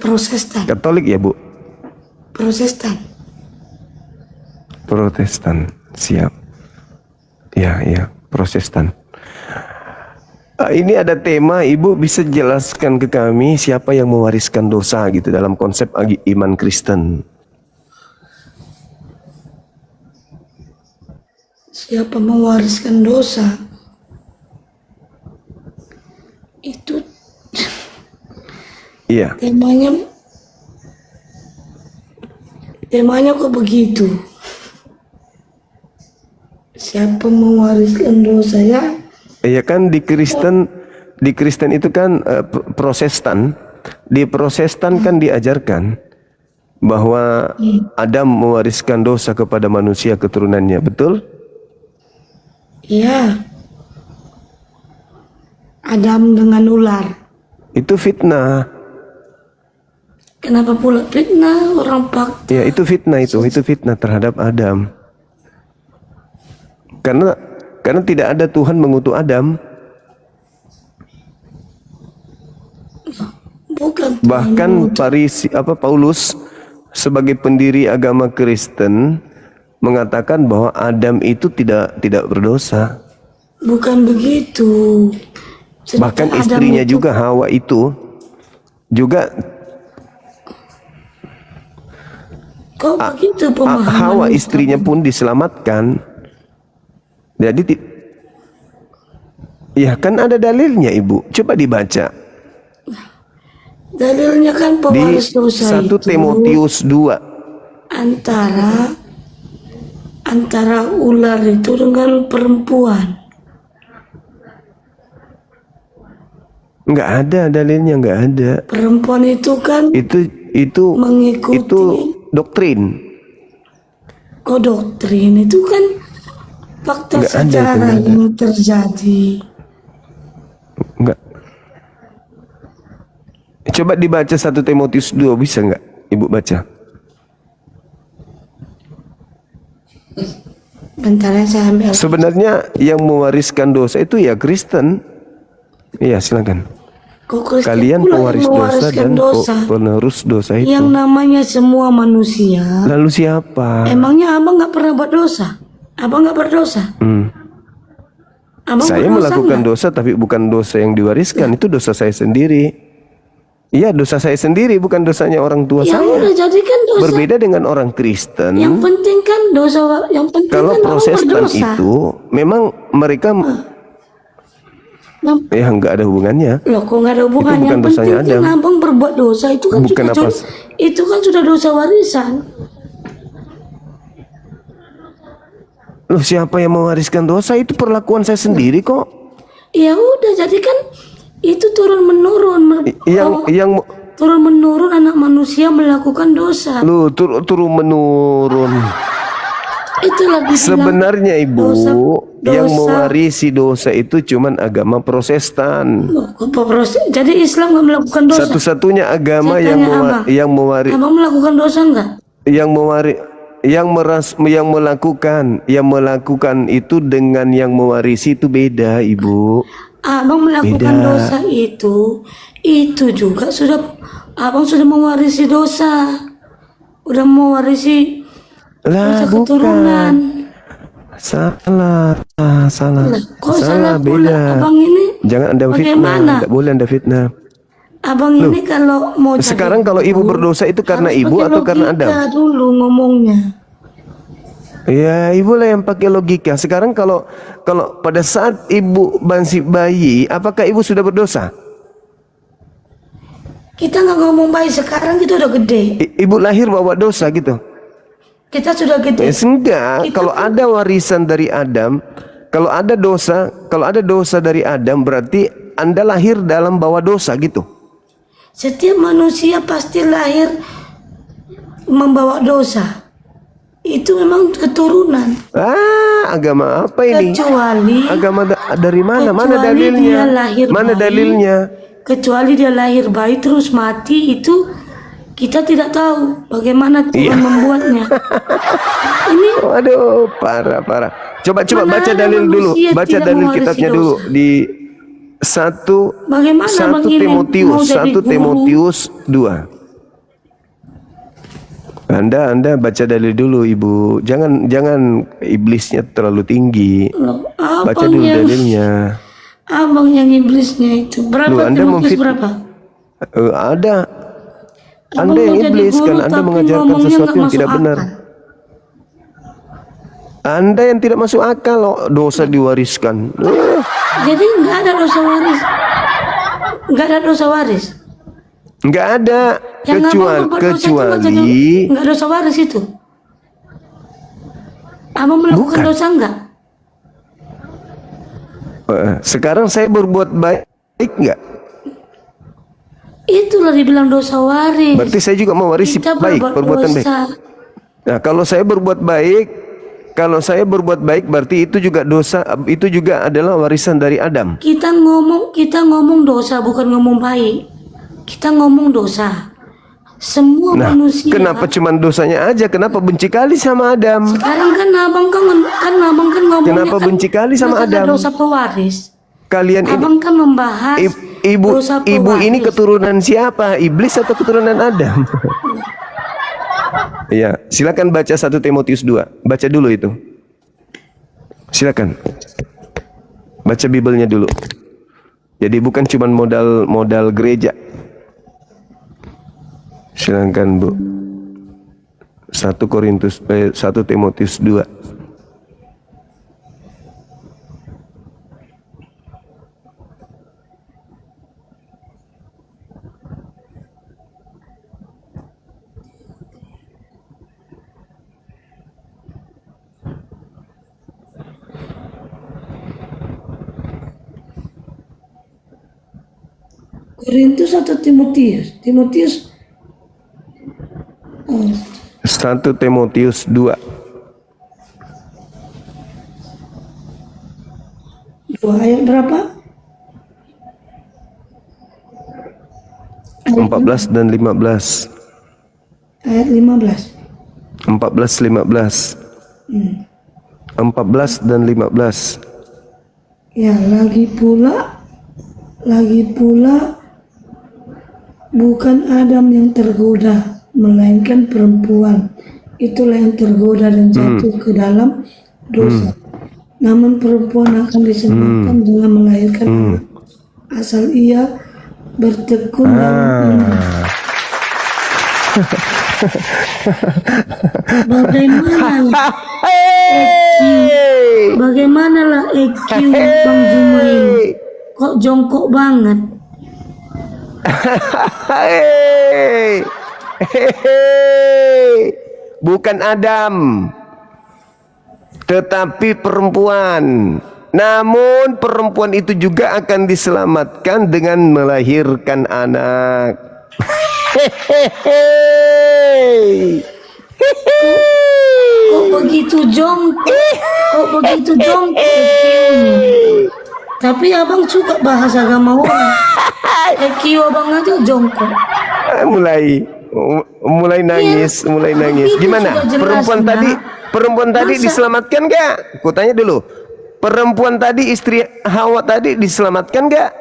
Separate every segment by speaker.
Speaker 1: Protestan.
Speaker 2: Katolik ya, Bu?
Speaker 1: Protestan.
Speaker 2: Protestan. Siap. Ya, Protestan. Ini ada tema, Ibu bisa jelaskan ke kami siapa yang mewariskan dosa gitu dalam konsep iman Kristen.
Speaker 1: Siapa mewariskan dosa? Itu
Speaker 2: Iya.
Speaker 1: temanya kok begitu? Siapa mewariskan dosa ya?
Speaker 2: Ya kan di Kristen itu kan Protestan. Di Protestan kan diajarkan bahwa Adam mewariskan dosa kepada manusia keturunannya, betul?
Speaker 1: Iya. Adam dengan ular.
Speaker 2: Itu fitnah.
Speaker 1: Kenapa pula fitnah orang fakta?
Speaker 2: Ya, itu fitnah terhadap Adam. Karena tidak ada Tuhan mengutuk Adam.
Speaker 1: Bukan.
Speaker 2: Bahkan Paulus sebagai pendiri agama Kristen mengatakan bahwa Adam itu tidak berdosa.
Speaker 1: Bukan begitu.
Speaker 2: Bahkan istrinya juga Hawa itu juga
Speaker 1: kok begitu pemahaman
Speaker 2: Hawa istrinya pun diselamatkan. Jadi ya kan ada dalilnya, Ibu. Coba dibaca.
Speaker 1: Dalilnya kan pewaris dosa
Speaker 2: 1 Timotius 2.
Speaker 1: Antara ular itu dengan perempuan.
Speaker 2: Enggak ada dalilnya, enggak ada.
Speaker 1: Perempuan itu kan
Speaker 2: Itu
Speaker 1: mengikuti.
Speaker 2: itu doktrin.
Speaker 1: Kok doktrin itu kan fakta
Speaker 2: Enggak ada,
Speaker 1: sejarah
Speaker 2: enggak ada.
Speaker 1: yang terjadi.
Speaker 2: Enggak. Coba dibaca 1 Timotius 2, bisa enggak Ibu baca?
Speaker 1: Bentar ya, saya ambil.
Speaker 2: Sebenarnya yang mewariskan dosa itu ya Kristen. Iya, silakan. Kalian pewaris dosa dan penerus dosa itu.
Speaker 1: Yang namanya semua manusia.
Speaker 2: Lalu siapa?
Speaker 1: Emangnya abang nggak pernah buat dosa? Abang nggak berdosa? Abang
Speaker 2: Saya
Speaker 1: berdosa
Speaker 2: melakukan
Speaker 1: enggak?
Speaker 2: dosa, tapi bukan dosa yang diwariskan. Itu dosa saya sendiri. Iya, dosa saya sendiri, bukan dosanya orang tua
Speaker 1: Ya
Speaker 2: saya.
Speaker 1: udah, jadikan dosa.
Speaker 2: Berbeda dengan orang Kristen.
Speaker 1: Yang penting kan dosa. Yang penting
Speaker 2: Kalau
Speaker 1: kan abang
Speaker 2: Protestan
Speaker 1: berdosa.
Speaker 2: itu memang mereka ya nggak ada hubungannya.
Speaker 1: Loh, kok nggak ada hubungannya?
Speaker 2: bukan
Speaker 1: Yang
Speaker 2: dosanya
Speaker 1: penting kan
Speaker 2: Adam.
Speaker 1: abang berbuat dosa itu kan
Speaker 2: Bukan
Speaker 1: sudah
Speaker 2: apa-
Speaker 1: itu kan sudah dosa warisan.
Speaker 2: Loh, siapa yang mewariskan dosa? Itu perlakuan saya sendiri kok.
Speaker 1: Ya udah, jadi kan itu turun menurun.
Speaker 2: Yang
Speaker 1: Turun menurun anak manusia melakukan dosa.
Speaker 2: lu turun menurun.
Speaker 1: Itulah dibilang
Speaker 2: Sebenarnya Ibu,
Speaker 1: dosa.
Speaker 2: yang mewarisi dosa itu cuman agama Protestan.
Speaker 1: Loh, kok proses? Jadi Islam nggak melakukan dosa?
Speaker 2: Satu-satunya agama
Speaker 1: Saya tanya abang. Abang melakukan dosa nggak?
Speaker 2: yang melakukan itu dengan yang mewarisi itu beda, Ibu.
Speaker 1: Abang melakukan
Speaker 2: Beda.
Speaker 1: dosa itu juga abang sudah mewarisi dosa, udah mewarisi dosa keturunan.
Speaker 2: Salah.
Speaker 1: Lah, kok salah
Speaker 2: Beda.
Speaker 1: pula? Abang ini
Speaker 2: Jangan Anda fitnah,
Speaker 1: bagaimana?
Speaker 2: tidak boleh Anda fitnah.
Speaker 1: Abang ini kalau mau
Speaker 2: Sekarang
Speaker 1: jadi
Speaker 2: kalau ibu berdosa itu karena
Speaker 1: harus
Speaker 2: ibu
Speaker 1: pakai
Speaker 2: atau karena
Speaker 1: logika
Speaker 2: Adam?
Speaker 1: dulu ngomongnya.
Speaker 2: Ya, ibu lah yang pakai logika. Sekarang kalau pada saat ibu masih bayi, apakah ibu sudah berdosa?
Speaker 1: Kita nggak ngomong baik, sekarang kita udah gede.
Speaker 2: Ibu lahir bawa dosa gitu?
Speaker 1: Kita sudah gede.
Speaker 2: Enggak. Kalau ada warisan dari Adam, kalau ada dosa dari Adam, berarti Anda lahir dalam bawa dosa gitu.
Speaker 1: Setiap manusia pasti lahir membawa dosa. Itu memang keturunan.
Speaker 2: Agama apa ini?
Speaker 1: Kecuali
Speaker 2: Agama dari mana? Mana
Speaker 1: kecuali
Speaker 2: dalilnya?
Speaker 1: dia lahir
Speaker 2: Mana
Speaker 1: bayi.
Speaker 2: dalilnya?
Speaker 1: Kecuali dia lahir bayi terus mati, itu kita tidak tahu bagaimana Tuhan membuatnya. Ini
Speaker 2: Waduh, parah. Coba
Speaker 1: Mana
Speaker 2: baca
Speaker 1: ada
Speaker 2: dalil dulu.
Speaker 1: manusia
Speaker 2: Baca
Speaker 1: tidak
Speaker 2: dalil
Speaker 1: mewarisi
Speaker 2: kitabnya
Speaker 1: dosa?
Speaker 2: dulu di 1
Speaker 1: bagaimana Bang ini mau jadi guru?
Speaker 2: Timotius 2. Anda baca dalil dulu Ibu. Jangan iblisnya terlalu tinggi.
Speaker 1: Loh,
Speaker 2: Baca
Speaker 1: abang
Speaker 2: dulu
Speaker 1: yang
Speaker 2: dalilnya.
Speaker 1: abang yang iblisnya itu berapa
Speaker 2: Loh, Anda
Speaker 1: Timotius
Speaker 2: memfit-
Speaker 1: berapa?
Speaker 2: Ada.
Speaker 1: Abang
Speaker 2: Anda yang
Speaker 1: mau jadi
Speaker 2: iblis
Speaker 1: guru,
Speaker 2: kan Anda
Speaker 1: tapi
Speaker 2: mengajarkan
Speaker 1: ngomongnya
Speaker 2: sesuatu
Speaker 1: nggak
Speaker 2: yang
Speaker 1: masuk
Speaker 2: tidak benar.
Speaker 1: akal.
Speaker 2: Anda yang tidak masuk akal loh, dosa diwariskan.
Speaker 1: Jadi nggak ada dosa waris, nggak ada dosa waris.
Speaker 2: Nggak ada
Speaker 1: Yang abang berbuat dosa itu nggak jadi
Speaker 2: kecuali
Speaker 1: nggak dosa waris itu. Abang melakukan
Speaker 2: Bukan.
Speaker 1: dosa nggak?
Speaker 2: sekarang saya berbuat baik nggak?
Speaker 1: Itulah dibilang dosa waris.
Speaker 2: Berarti saya juga mewarisi
Speaker 1: Kita
Speaker 2: baik,
Speaker 1: berbuat
Speaker 2: perbuatan baik.
Speaker 1: dosa.
Speaker 2: Nah, kalau saya berbuat baik berarti itu juga dosa, itu juga adalah warisan dari Adam.
Speaker 1: Kita ngomong dosa bukan ngomong baik. Kita ngomong dosa. Semua
Speaker 2: Nah,
Speaker 1: manusia.
Speaker 2: kenapa cuman dosanya aja? Kenapa benci kali sama Adam?
Speaker 1: Sekarang kan abang kan ngomongnya
Speaker 2: Kenapa
Speaker 1: kan
Speaker 2: benci kali sama
Speaker 1: masalah
Speaker 2: Adam?
Speaker 1: dosa pewaris.
Speaker 2: Kalian ini
Speaker 1: Abang kan membahas
Speaker 2: ibu
Speaker 1: dosa
Speaker 2: ibu ini
Speaker 1: pewaris.
Speaker 2: keturunan siapa? Iblis atau keturunan Adam? Iya, silakan baca 1 Timotius 2. Baca dulu itu. Silakan. Baca Bibelnya dulu. Jadi bukan cuma modal gereja. Silakan Bu. 1 Timotius 2.
Speaker 1: Korintus atau Timotius? Timotius. Oh,
Speaker 2: 1 Timotius 2.
Speaker 1: 2 ayat berapa?
Speaker 2: 14 dan 15.
Speaker 1: Ayat 15.
Speaker 2: 14 15. 14 dan 15.
Speaker 1: Ya, lagi pula bukan Adam yang tergoda, melainkan perempuan. Itulah yang tergoda dan jatuh ke dalam dosa. Namun perempuan akan diselamatkan dengan melahirkan anak. Asal ia bertekun dalam iman. Bagaimanalah EQ Bang Jumain? Kok jongkok banget?
Speaker 2: Bukan Adam, tetapi perempuan. Namun perempuan itu juga akan diselamatkan dengan melahirkan anak.
Speaker 1: Kok begitu jongkok? Kok begitu jongkok EQ-nya? Tapi abang suka bahasa agama orang. EQ abang aja jongkok.
Speaker 2: Mulai nangis, mulai nangis.
Speaker 1: Itu
Speaker 2: Gimana?
Speaker 1: sudah jelas,
Speaker 2: Perempuan tadi
Speaker 1: Masa-
Speaker 2: diselamatkan gak? Kutanya dulu. Perempuan tadi, istri Hawa tadi diselamatkan gak?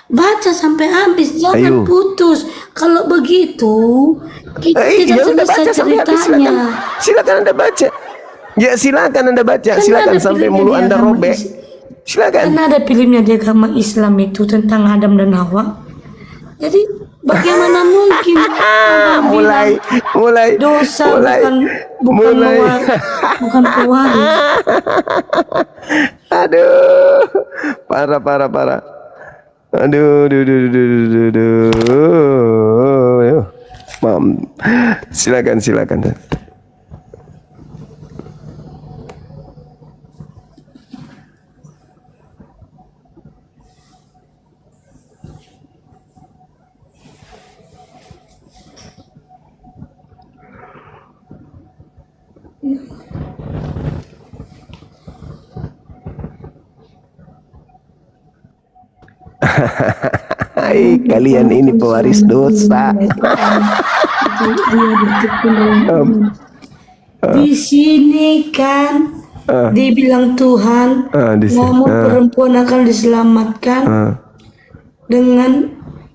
Speaker 1: Baca sampai habis, jangan
Speaker 2: Ayo.
Speaker 1: putus. Kalau begitu, kita tidak
Speaker 2: Ya udah
Speaker 1: selesai
Speaker 2: baca sampai habis,
Speaker 1: ceritanya.
Speaker 2: silakan Anda baca. Ya silakan Anda baca,
Speaker 1: Kan
Speaker 2: silakan
Speaker 1: ada
Speaker 2: sampai
Speaker 1: filmnya
Speaker 2: mulu
Speaker 1: di
Speaker 2: Anda
Speaker 1: agama
Speaker 2: robek. Silakan.
Speaker 1: Karena ada filmnya di agama Islam itu tentang Adam dan Hawa. Jadi bagaimana mungkin abang
Speaker 2: mulai
Speaker 1: bilang dosa bukan pewaris.
Speaker 2: Aduh, parah. Aduh. Silakan. Hai, kalian ini pewaris dosa.
Speaker 1: Di sini kan dibilang Tuhan,
Speaker 2: Di sini.
Speaker 1: namun perempuan akan diselamatkan dengan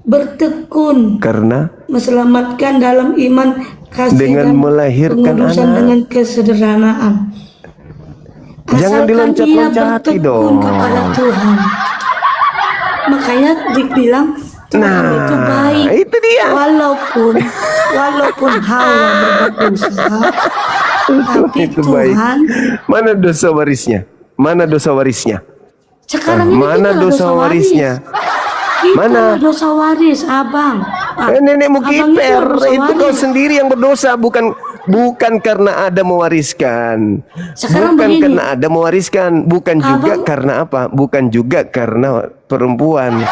Speaker 1: bertekun,
Speaker 2: Karena
Speaker 1: meselamatkan dalam iman kasih
Speaker 2: dengan
Speaker 1: dan
Speaker 2: melahirkan
Speaker 1: pengudusan
Speaker 2: anak.
Speaker 1: dengan kesederhanaan.
Speaker 2: Jangan
Speaker 1: Asalkan ia
Speaker 2: diloncat-loncati
Speaker 1: bertekun
Speaker 2: dong.
Speaker 1: kepada Tuhan. Makanya dibilang Tuhan itu baik.
Speaker 2: Itu dia.
Speaker 1: Walaupun Hawa berbuat dosa, tapi
Speaker 2: Itu baik.
Speaker 1: Tuhan
Speaker 2: Mana dosa warisnya? Mana dosa warisnya?
Speaker 1: sekarang ini
Speaker 2: Mana
Speaker 1: kita
Speaker 2: dosa warisnya?
Speaker 1: Kita
Speaker 2: Mana?
Speaker 1: dosa waris, abang.
Speaker 2: Nenekmu
Speaker 1: Abang
Speaker 2: kiper,
Speaker 1: dosa
Speaker 2: itu kau
Speaker 1: waris.
Speaker 2: sendiri yang berdosa, bukan karena ada mewariskan.
Speaker 1: Sekarang
Speaker 2: Bukan
Speaker 1: begini.
Speaker 2: karena ada mewariskan, bukan juga
Speaker 1: Abang-
Speaker 2: karena apa? Bukan juga karena perempuan.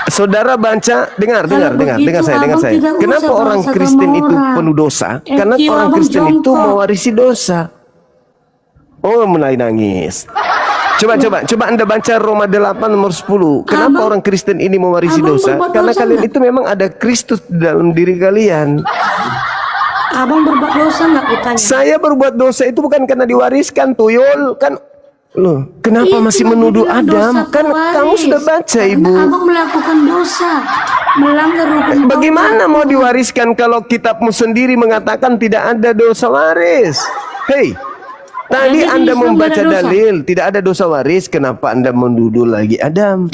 Speaker 2: Saudara baca, dengar
Speaker 1: begitu,
Speaker 2: saya.
Speaker 1: abang tidak
Speaker 2: Kenapa
Speaker 1: usah
Speaker 2: orang
Speaker 1: bahas
Speaker 2: Kristen
Speaker 1: agama
Speaker 2: itu
Speaker 1: orang.
Speaker 2: penuh dosa? Karena
Speaker 1: Jiwa
Speaker 2: orang
Speaker 1: abang
Speaker 2: Kristen itu
Speaker 1: jongkok.
Speaker 2: mewarisi dosa. Oh, mulai nangis. Coba Anda baca Roma 8 nomor 10. Kenapa
Speaker 1: Abang-
Speaker 2: orang Kristen ini mewarisi
Speaker 1: abang
Speaker 2: dosa?
Speaker 1: berbuat
Speaker 2: Karena
Speaker 1: dosa
Speaker 2: kalian
Speaker 1: nggak?
Speaker 2: itu memang ada Kristus di dalam diri kalian.
Speaker 1: Abang berbuat dosa nggak kutanya?
Speaker 2: Saya berbuat dosa itu bukan karena diwariskan, tuyul. Kan loh, kenapa
Speaker 1: Itu
Speaker 2: masih
Speaker 1: yang
Speaker 2: menuduh
Speaker 1: dibilang
Speaker 2: Adam?
Speaker 1: dosa
Speaker 2: Kan
Speaker 1: pewaris.
Speaker 2: kamu sudah baca,
Speaker 1: Karena
Speaker 2: Ibu.
Speaker 1: abang melakukan dosa, melanggar hukum
Speaker 2: Bagaimana
Speaker 1: Taurat.
Speaker 2: mau diwariskan kalau kitabmu sendiri mengatakan tidak ada dosa waris? Hei, tadi
Speaker 1: Jadi
Speaker 2: Anda
Speaker 1: Islam
Speaker 2: membaca
Speaker 1: nggak ada dosa?
Speaker 2: dalil tidak ada dosa waris, kenapa Anda menuduh lagi Adam?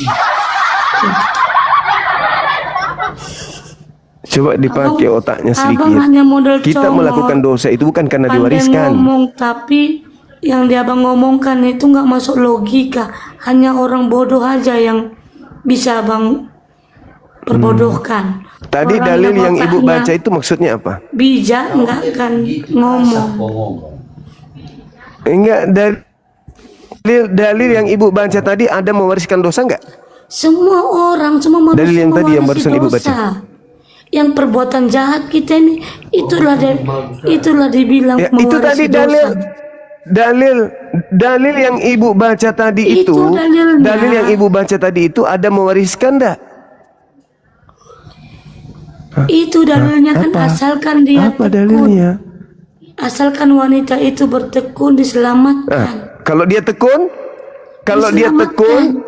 Speaker 2: Coba dipakai otaknya sedikit.
Speaker 1: Abang hanya model
Speaker 2: Kita
Speaker 1: comot,
Speaker 2: melakukan dosa itu bukan karena
Speaker 1: pandai
Speaker 2: diwariskan.
Speaker 1: ngomong, tapi yang dia abang ngomongkan itu nggak masuk logika. Hanya orang bodoh aja yang bisa abang perbodohkan.
Speaker 2: Tadi
Speaker 1: Orang
Speaker 2: dalil yang Ibu
Speaker 1: otaknya
Speaker 2: baca itu maksudnya apa?
Speaker 1: bijak nggak akan ngomong.
Speaker 2: Enggak, dalil yang Ibu baca tadi ada mewariskan dosa enggak?
Speaker 1: Semua manusia
Speaker 2: Dalil yang tadi yang
Speaker 1: mewarisi
Speaker 2: barusan Ibu
Speaker 1: dosa.
Speaker 2: baca.
Speaker 1: Yang perbuatan jahat kita ini itulah dibilang
Speaker 2: Ya, itu tadi
Speaker 1: mewarisi dosa.
Speaker 2: dalil yang Ibu baca tadi
Speaker 1: Itu
Speaker 2: itu,
Speaker 1: dalilnya.
Speaker 2: dalil yang Ibu baca tadi itu ada mewariskan enggak?
Speaker 1: Itu dalilnya kan
Speaker 2: Apa?
Speaker 1: asalkan dia
Speaker 2: Apa
Speaker 1: tekun.
Speaker 2: dalilnya?
Speaker 1: Asalkan wanita itu bertekun diselamatkan.
Speaker 2: Kalau dia tekun,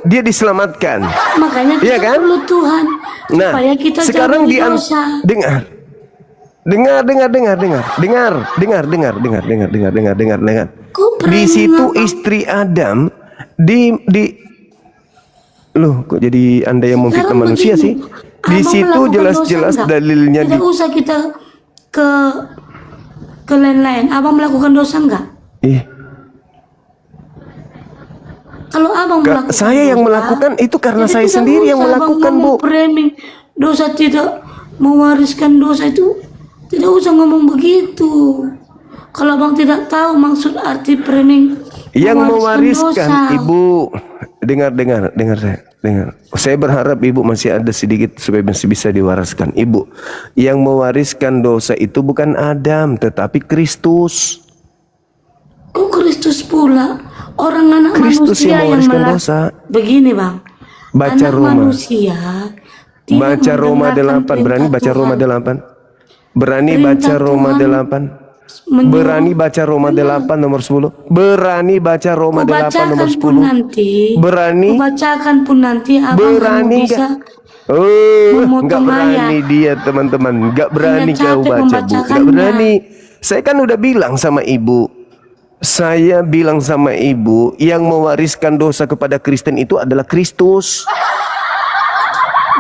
Speaker 2: dia diselamatkan.
Speaker 1: Makanya kita
Speaker 2: Iya kan?
Speaker 1: perlu Tuhan
Speaker 2: Nah,
Speaker 1: supaya kita
Speaker 2: sekarang
Speaker 1: jauh dari dosa.
Speaker 2: dengar.
Speaker 1: Kok
Speaker 2: Di
Speaker 1: berani
Speaker 2: situ
Speaker 1: ngomong?
Speaker 2: istri Adam loh, kok jadi Anda yang memfitnah
Speaker 1: Sekarang
Speaker 2: manusia
Speaker 1: begini,
Speaker 2: sih? Di
Speaker 1: abang
Speaker 2: situ
Speaker 1: melakukan
Speaker 2: jelas-jelas
Speaker 1: dosa enggak?
Speaker 2: dalilnya
Speaker 1: Tidak usah kita ke lain-lain. Abang melakukan dosa enggak? Kalau abang melakukan
Speaker 2: saya yang
Speaker 1: dosa,
Speaker 2: melakukan itu karena
Speaker 1: jadi
Speaker 2: saya
Speaker 1: tidak
Speaker 2: sendiri yang
Speaker 1: usah abang
Speaker 2: melakukan, Bu.
Speaker 1: ngomong framing dosa tidak mewariskan dosa itu, tidak usah ngomong begitu. Kalau abang tidak tahu maksud arti framing
Speaker 2: Yang
Speaker 1: mewariskan
Speaker 2: mewariskan,
Speaker 1: dosa.
Speaker 2: Ibu, dengar saya. Saya berharap Ibu masih ada sedikit supaya masih bisa diwariskan. Ibu, yang mewariskan dosa itu bukan Adam, tetapi Kristus.
Speaker 1: Kok Kristus pula? Orang anak
Speaker 2: Kristus
Speaker 1: manusia
Speaker 2: yang mewariskan
Speaker 1: melak-
Speaker 2: dosa.
Speaker 1: Begini bang,
Speaker 2: Baca
Speaker 1: anak
Speaker 2: Roma.
Speaker 1: manusia tidak
Speaker 2: Baca Roma
Speaker 1: mendengarkan
Speaker 2: 8, berani
Speaker 1: perintah
Speaker 2: baca Roma
Speaker 1: Tuhan.
Speaker 2: 8. Berani
Speaker 1: Perintah
Speaker 2: baca Roma
Speaker 1: Tuhan
Speaker 2: 8.
Speaker 1: menyuruh-
Speaker 2: Berani baca Roma 8 nomor 10. Berani baca Roma 8 nomor
Speaker 1: Kubacakan
Speaker 2: 10.
Speaker 1: pun nanti,
Speaker 2: Berani.
Speaker 1: kubacakan pun nanti abang
Speaker 2: Berani
Speaker 1: kamu bisa.
Speaker 2: enggak
Speaker 1: memotong
Speaker 2: berani dia, teman-teman. Enggak berani
Speaker 1: Hanya
Speaker 2: kau
Speaker 1: capek
Speaker 2: baca, Bu. Enggak
Speaker 1: membacakannya.
Speaker 2: berani. Saya kan udah bilang sama Ibu. Saya bilang sama Ibu, yang mewariskan dosa kepada Kristen itu adalah Kristus.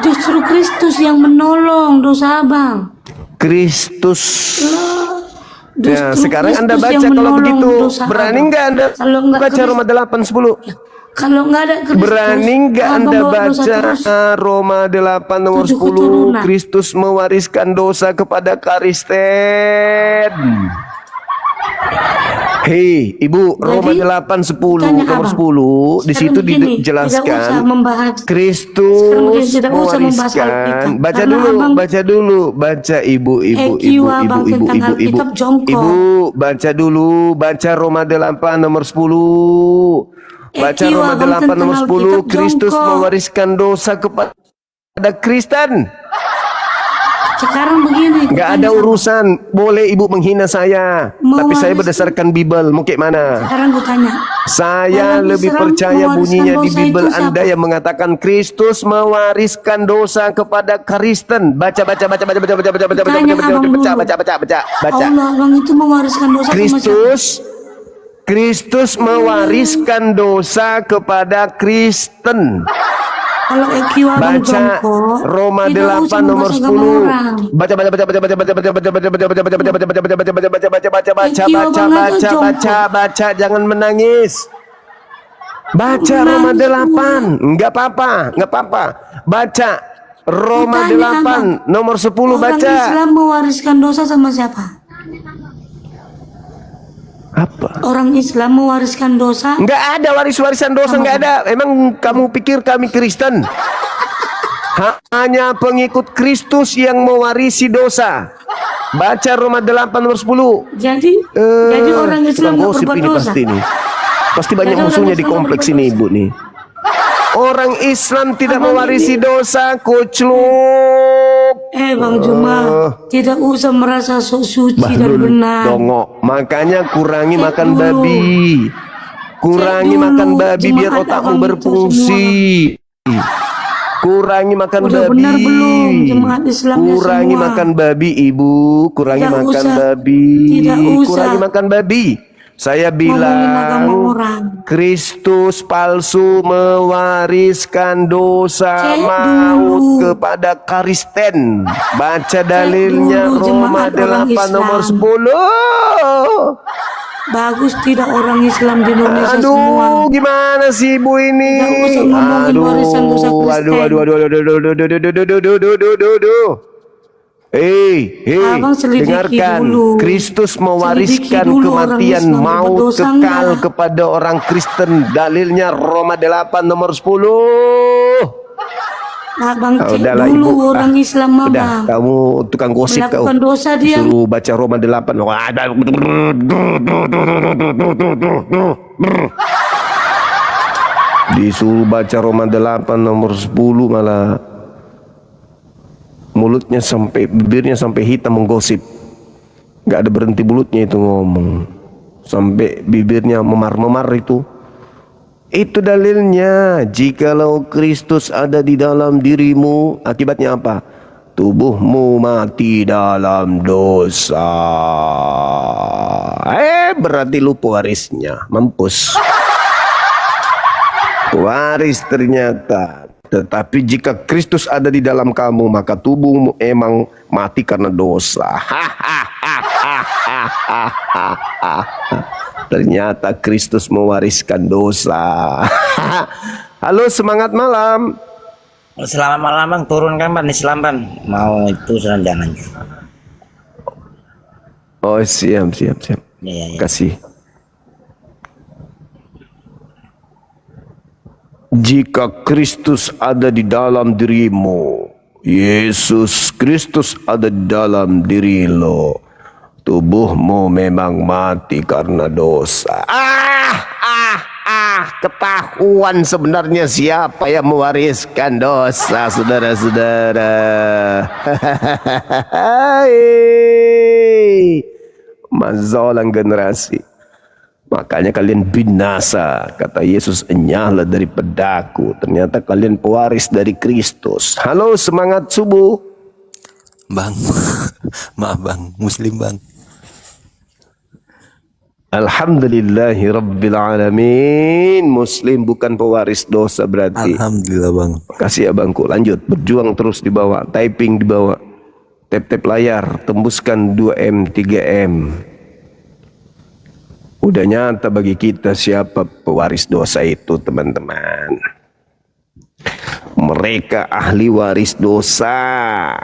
Speaker 1: Justru Kristus yang menolong dosa abang.
Speaker 2: Kristus.
Speaker 1: Justru
Speaker 2: Ya, sekarang Anda
Speaker 1: Kristus
Speaker 2: baca
Speaker 1: yang
Speaker 2: kalau
Speaker 1: menolong
Speaker 2: begitu.
Speaker 1: dosa
Speaker 2: Berani
Speaker 1: abang.
Speaker 2: enggak Anda
Speaker 1: Kalau enggak
Speaker 2: baca
Speaker 1: Kristus-
Speaker 2: Roma 8 10?
Speaker 1: Kalau nggak ada Kristus,
Speaker 2: Berani nggak
Speaker 1: abang
Speaker 2: Anda
Speaker 1: bawa dosa
Speaker 2: baca
Speaker 1: terus.
Speaker 2: Roma 8 nomor
Speaker 1: 7
Speaker 2: 10?
Speaker 1: keturunan.
Speaker 2: Kristus mewariskan dosa kepada Kristen. Hei, Ibu, Roma
Speaker 1: Jadi,
Speaker 2: 8 10
Speaker 1: tanya
Speaker 2: nomor
Speaker 1: abang.
Speaker 2: 10 di
Speaker 1: Sekarang
Speaker 2: situ
Speaker 1: begini, tidak usah
Speaker 2: dijelaskan
Speaker 1: membahas. Sekarang begini,
Speaker 2: Kristus
Speaker 1: tidak usah membahas
Speaker 2: mewariskan.
Speaker 1: Alkitab.
Speaker 2: Baca
Speaker 1: Karena
Speaker 2: dulu,
Speaker 1: abang-
Speaker 2: baca dulu, baca Ibu,
Speaker 1: EQ abang tentang Alkitab jongkok.
Speaker 2: Ibu, baca dulu, baca Roma 8 nomor 10. Baca
Speaker 1: EQ
Speaker 2: Roma
Speaker 1: abang
Speaker 2: 8 nomor
Speaker 1: tentang
Speaker 2: 10.
Speaker 1: Alkitab
Speaker 2: Kristus
Speaker 1: jongkok.
Speaker 2: mewariskan dosa kepada Kristen.
Speaker 1: Sekarang begini.
Speaker 2: Nggak ada urusan. Boleh ibu menghina saya, tapi saya berdasarkan Bible. Mau kayak mana?
Speaker 1: Sekarang gue tanya.
Speaker 2: Saya
Speaker 1: Dalam
Speaker 2: lebih
Speaker 1: Islam
Speaker 2: percaya bunyinya di
Speaker 1: mewariskan
Speaker 2: Bible
Speaker 1: dosa itu
Speaker 2: Anda
Speaker 1: siapa?
Speaker 2: yang mengatakan Kristus mewariskan dosa kepada Kristen. Baca.
Speaker 1: Tanya abang dulu.
Speaker 2: Baca.
Speaker 1: Allah abang itu mewariskan dosa sama siapa?
Speaker 2: Kristus mewariskan dosa kepada Kristen.
Speaker 1: Kalau EQ abang
Speaker 2: Baca
Speaker 1: jongkok,
Speaker 2: Roma
Speaker 1: tidak usah
Speaker 2: 8 nomor
Speaker 1: membahas agama
Speaker 2: 10.
Speaker 1: orang.
Speaker 2: Baca, jangan menangis. Baca Roma 8. Enggak apa-apa. Baca Roma 8 nomor 10
Speaker 1: Orang
Speaker 2: baca.
Speaker 1: Islam mewariskan dosa sama siapa?
Speaker 2: Apa?
Speaker 1: Orang Islam mewariskan dosa.
Speaker 2: Enggak ada waris-warisan dosa, enggak ada. Emang kamu pikir kami Kristen? Hanya pengikut Kristus yang mewarisi dosa. Baca Roma 8 nomor 10.
Speaker 1: Jadi orang Islam
Speaker 2: tukang
Speaker 1: nggak
Speaker 2: gosip
Speaker 1: berbuat
Speaker 2: ini
Speaker 1: dosa.
Speaker 2: pasti nih. Pasti banyak
Speaker 1: Jadi orang
Speaker 2: musuhnya di
Speaker 1: Islam
Speaker 2: kompleks
Speaker 1: berbuat
Speaker 2: ini ibu nih. Orang Islam tidak mewarisi dosa, kucluk.
Speaker 1: Bang Juma, tidak usah merasa sok suci dan benar.
Speaker 2: Dongok. Makanya kurangi
Speaker 1: Cek
Speaker 2: makan
Speaker 1: dulu.
Speaker 2: babi. Kurangi
Speaker 1: Cek
Speaker 2: makan
Speaker 1: dulu,
Speaker 2: babi biar
Speaker 1: jemaat
Speaker 2: otakmu
Speaker 1: abang itu
Speaker 2: berfungsi. Kurangi makan
Speaker 1: Udah
Speaker 2: babi.
Speaker 1: benar belum jemaat Islamnya
Speaker 2: Kurangi
Speaker 1: semua?
Speaker 2: makan babi ibu. Kurangi
Speaker 1: Tidak
Speaker 2: makan
Speaker 1: usah.
Speaker 2: babi.
Speaker 1: Tidak usah.
Speaker 2: Kurangi makan babi. Saya
Speaker 1: Ngomongin agama
Speaker 2: bilang
Speaker 1: orang.
Speaker 2: Kristus palsu mewariskan dosa
Speaker 1: Cek
Speaker 2: maut
Speaker 1: dulu.
Speaker 2: kepada Kristen. Baca dalilnya
Speaker 1: dulu,
Speaker 2: Roma
Speaker 1: jemaat orang
Speaker 2: 8 nomor
Speaker 1: Islam.
Speaker 2: 10.
Speaker 1: Bagus tidak orang Islam di Indonesia
Speaker 2: Aduh,
Speaker 1: semua.
Speaker 2: gimana sih ibu ini?
Speaker 1: Tidak usah ngomongin warisan dosa Kristen. Abang selidiki
Speaker 2: Dengarkan.
Speaker 1: dulu.
Speaker 2: Kristus
Speaker 1: Selidiki
Speaker 2: mewariskan
Speaker 1: dulu orang
Speaker 2: kematian
Speaker 1: Islam
Speaker 2: maut
Speaker 1: berdosa
Speaker 2: kekal
Speaker 1: enggak?
Speaker 2: kepada orang Kristen. Dalilnya Roma 8 nomor 10.
Speaker 1: Abang cek
Speaker 2: Udahlah
Speaker 1: dulu
Speaker 2: ibu.
Speaker 1: orang Islam
Speaker 2: Udah,
Speaker 1: abang.
Speaker 2: kamu tukang gosip kau.
Speaker 1: Melakukan dosa dia.
Speaker 2: Suruh baca Roma 8. Wah, ada. Disuruh baca Roma 8 nomor 10 malah mulutnya sampai bibirnya sampai hitam menggosip. Gak ada berhenti mulutnya itu ngomong. Sampai bibirnya memar-memar itu. Itu dalilnya. Jikalau Kristus ada di dalam dirimu, akibatnya apa? Tubuhmu mati dalam dosa. Berarti lu pewarisnya. Mampus. Pewaris ternyata. Tetapi jika Kristus ada di dalam kamu, maka tubuhmu emang mati karena dosa. Ternyata Kristus mewariskan dosa. Halo, semangat malam.
Speaker 3: Selamat malam bang, turunkan bang Islam bang. Mau itu jangan.
Speaker 2: Oh siap.
Speaker 3: Ya.
Speaker 2: Kasih. Jika Kristus ada di dalam dirimu, Yesus Kristus ada di dalam diri lo, tubuhmu memang mati karena dosa. Ketahuan sebenarnya siapa yang mewariskan dosa, saudara-saudara. Mazalah generasi. Makanya kalian binasa, kata Yesus, enyahlah daripada aku. Ternyata kalian pewaris dari Kristus. Halo, semangat subuh.
Speaker 4: Bang, maaf bang, Muslim bang.
Speaker 2: Alhamdulillahi Rabbil Alamin. Muslim bukan pewaris dosa berarti.
Speaker 4: Alhamdulillah bang.
Speaker 2: Kasih abangku, lanjut. Berjuang terus di bawah, typing di bawah. Tap-tap layar, tembuskan 2M, 3M. Udah nyata bagi kita siapa pewaris dosa itu, teman-teman. Mereka ahli waris dosa.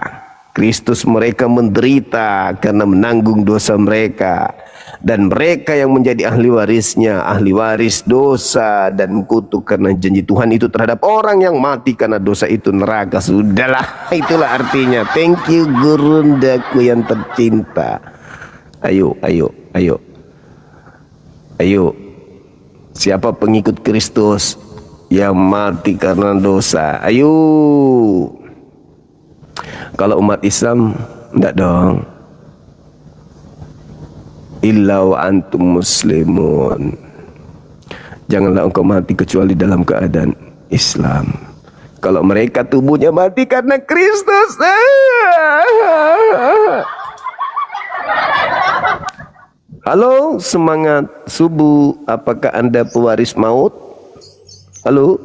Speaker 2: Kristus mereka menderita karena menanggung dosa mereka. Dan mereka yang menjadi ahli warisnya, ahli waris dosa dan kutuk karena janji Tuhan itu terhadap orang yang mati karena dosa itu neraka. Sudahlah, itulah artinya. Thank you gurundaku yang tercinta. Ayo. Siapa pengikut Kristus yang mati karena dosa? Ayo. Kalau umat Islam enggak dong. Illa wa antum muslimun. Janganlah engkau mati kecuali dalam keadaan Islam. Kalau mereka tubuhnya mati karena Kristus. Halo, semangat subuh. Apakah Anda pewaris maut? Halo?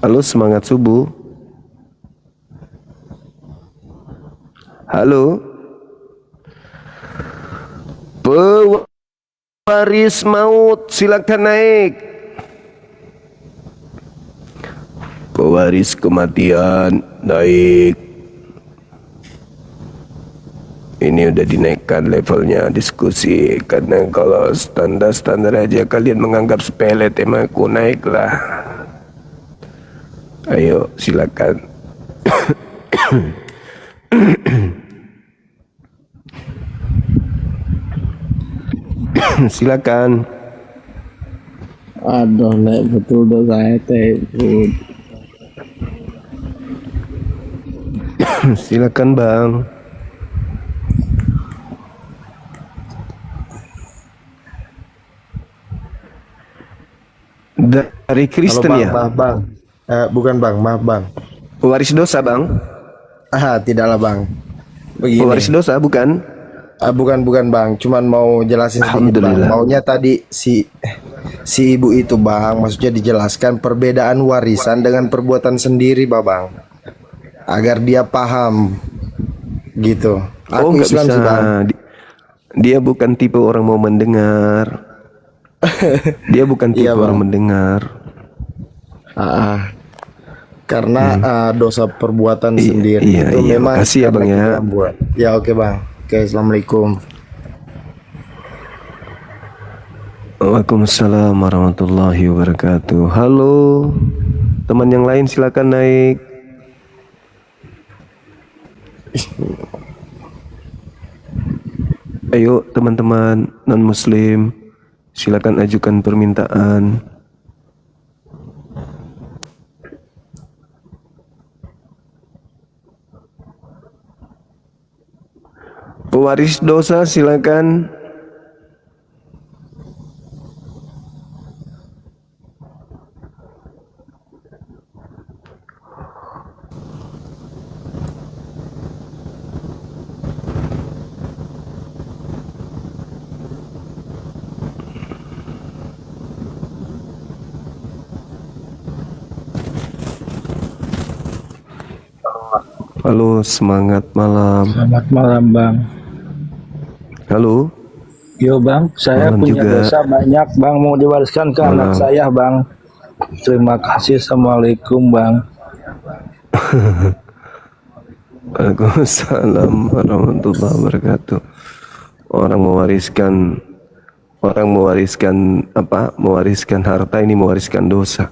Speaker 2: Halo, semangat subuh. Halo? Pewaris maut, silakan naik. Pewaris kematian, naik. Ini udah dinaikkan levelnya diskusi. Karena kalau standar-standar aja kalian menganggap sepele temaku, naiklah. Ayo, silakan. Silakan.
Speaker 5: Aduh, Lek, betul dah saya teh.
Speaker 2: Silakan, Bang. Dari Kristen
Speaker 6: Halo,
Speaker 2: ya?
Speaker 6: Bang. Bukan Bang, maaf Bang.
Speaker 2: Pewaris dosa, Bang.
Speaker 6: Tidaklah Bang. Begini.
Speaker 2: Pewaris dosa bukan?
Speaker 6: Bukan Bang. Cuman mau jelasin sedikit Bang.
Speaker 2: Alhamdulillah.
Speaker 6: Maunya tadi si ibu itu Bang, maksudnya dijelaskan perbedaan warisan dengan perbuatan sendiri, Bang. Agar dia paham. Gitu. Aku
Speaker 2: Nggak
Speaker 6: Islam
Speaker 2: bisa.
Speaker 6: sih Bang.
Speaker 2: Dia bukan tipe orang mau mendengar. Dia bukan tipe
Speaker 6: Iya, Bang.
Speaker 2: orang mendengar.
Speaker 6: Karena dosa perbuatan
Speaker 2: Iya,
Speaker 6: sendiri
Speaker 2: iya,
Speaker 6: itu
Speaker 2: iya.
Speaker 6: memang
Speaker 2: Makasih ya, Bang,
Speaker 6: karena
Speaker 2: ya.
Speaker 6: kita buat. Ya oke Bang. Oke, Assalamualaikum.
Speaker 2: Waalaikumsalam warahmatullahi wabarakatuh. Halo, teman yang lain silakan naik. Ayo teman-teman non-muslim, silakan ajukan permintaan. Pewaris dosa silakan. Halo, semangat malam.
Speaker 5: Selamat malam, Bang.
Speaker 2: Halo.
Speaker 5: Yo, Bang, saya
Speaker 2: Malam
Speaker 5: punya
Speaker 2: juga.
Speaker 5: dosa banyak, Bang, mau diwariskan ke
Speaker 2: Malam.
Speaker 5: anak saya, Bang. Terima kasih. Assalamualaikum, Bang.
Speaker 2: Waalaikumsalam warahmatullahi wabarakatuh. Orang mewariskan apa? Mewariskan harta, ini mewariskan dosa.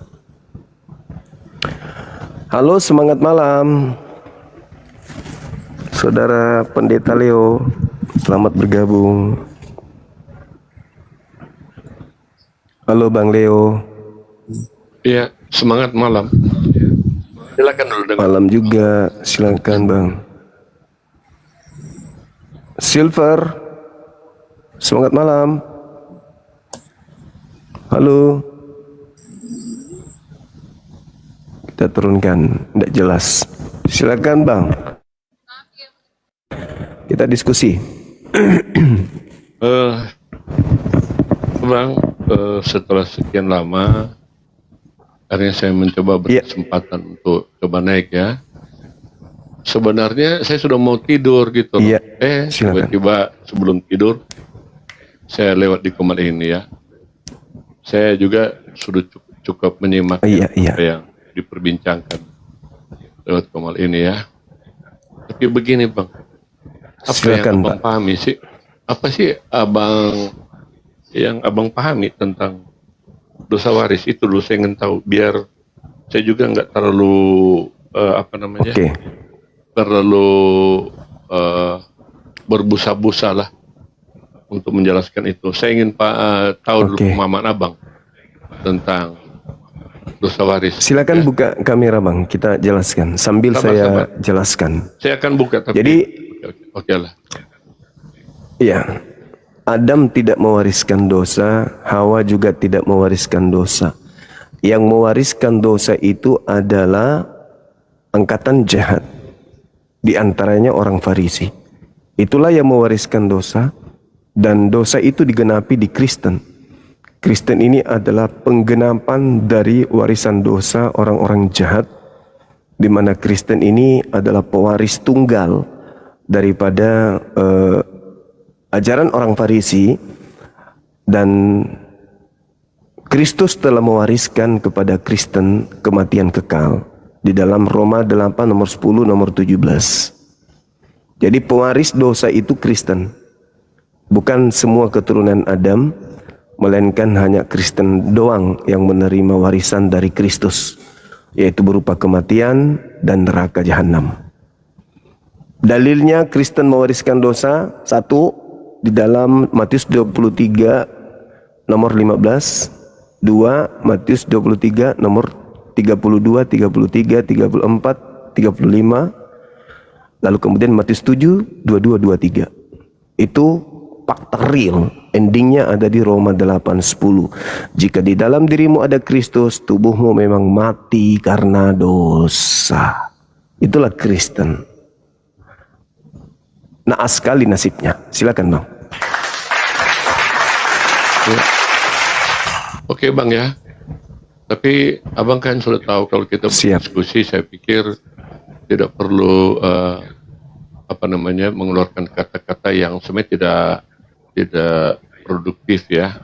Speaker 2: Halo, semangat malam. Saudara Pendeta Leo, selamat bergabung. Halo Bang Leo.
Speaker 7: Iya, semangat malam. Silakan dulu dengan
Speaker 2: Malam juga, silakan Bang. Silver, semangat malam. Halo. Kita turunkan, tidak jelas. Silakan Bang. Kita diskusi.
Speaker 7: Bang, setelah sekian lama, akhirnya saya mencoba
Speaker 2: Iya.
Speaker 7: berkesempatan untuk coba naik ya. Sebenarnya saya sudah mau tidur gitu loh.
Speaker 2: Iya, silakan.
Speaker 7: Tiba-tiba sebelum tidur, saya lewat di kamar ini ya. Saya juga sudah cukup menyimak
Speaker 2: Iya, iya.
Speaker 7: apa yang diperbincangkan lewat kamar ini ya. Tapi begini Bang, apa
Speaker 2: Silakan,
Speaker 7: yang Abang
Speaker 2: Pak.
Speaker 7: pahami sih? Apa sih yang Abang pahami tentang dosa waris itu dulu saya ingin tahu, biar saya juga nggak terlalu
Speaker 2: Oke.
Speaker 7: terlalu berbusa-busa lah untuk menjelaskan itu. Saya ingin tahu dulu
Speaker 2: Oke.
Speaker 7: pemahaman Abang tentang dosa waris.
Speaker 2: Silakan buka kamera Bang, kita jelaskan sambil saya jelaskan.
Speaker 7: Saya akan buka tapi
Speaker 2: Jadi
Speaker 7: oke lah.
Speaker 2: ya, Adam tidak mewariskan dosa, Hawa juga tidak mewariskan dosa. Yang mewariskan dosa itu adalah angkatan jahat, di antaranya orang Farisi. Itulah yang mewariskan dosa, dan dosa itu digenapi di Kristen. Kristen ini adalah penggenapan dari warisan dosa orang-orang jahat, di mana Kristen ini adalah pewaris tunggal daripada ajaran orang Farisi, dan Kristus telah mewariskan kepada Kristen kematian kekal di dalam Roma 8 nomor 10 nomor 17. Jadi pewaris dosa itu Kristen, bukan semua keturunan Adam, melainkan hanya Kristen doang yang menerima warisan dari Kristus, yaitu berupa kematian dan neraka jahanam. Dalilnya Kristen mewariskan dosa, satu, di dalam Matius 23 nomor 15, dua, Matius 23 nomor 32, 33, 34, 35, lalu kemudian Matius 7, 22, 23. Itu fakta real, endingnya ada di Roma 8:10. Jika di dalam dirimu ada Kristus, tubuhmu memang mati karena dosa. Itulah Kristen. Naas sekali nasibnya. Silakan Bang.
Speaker 7: Oke Bang ya. Tapi Abang kan sudah tahu kalau kita berdiskusi, saya pikir tidak perlu mengeluarkan kata-kata yang sebenarnya tidak produktif ya.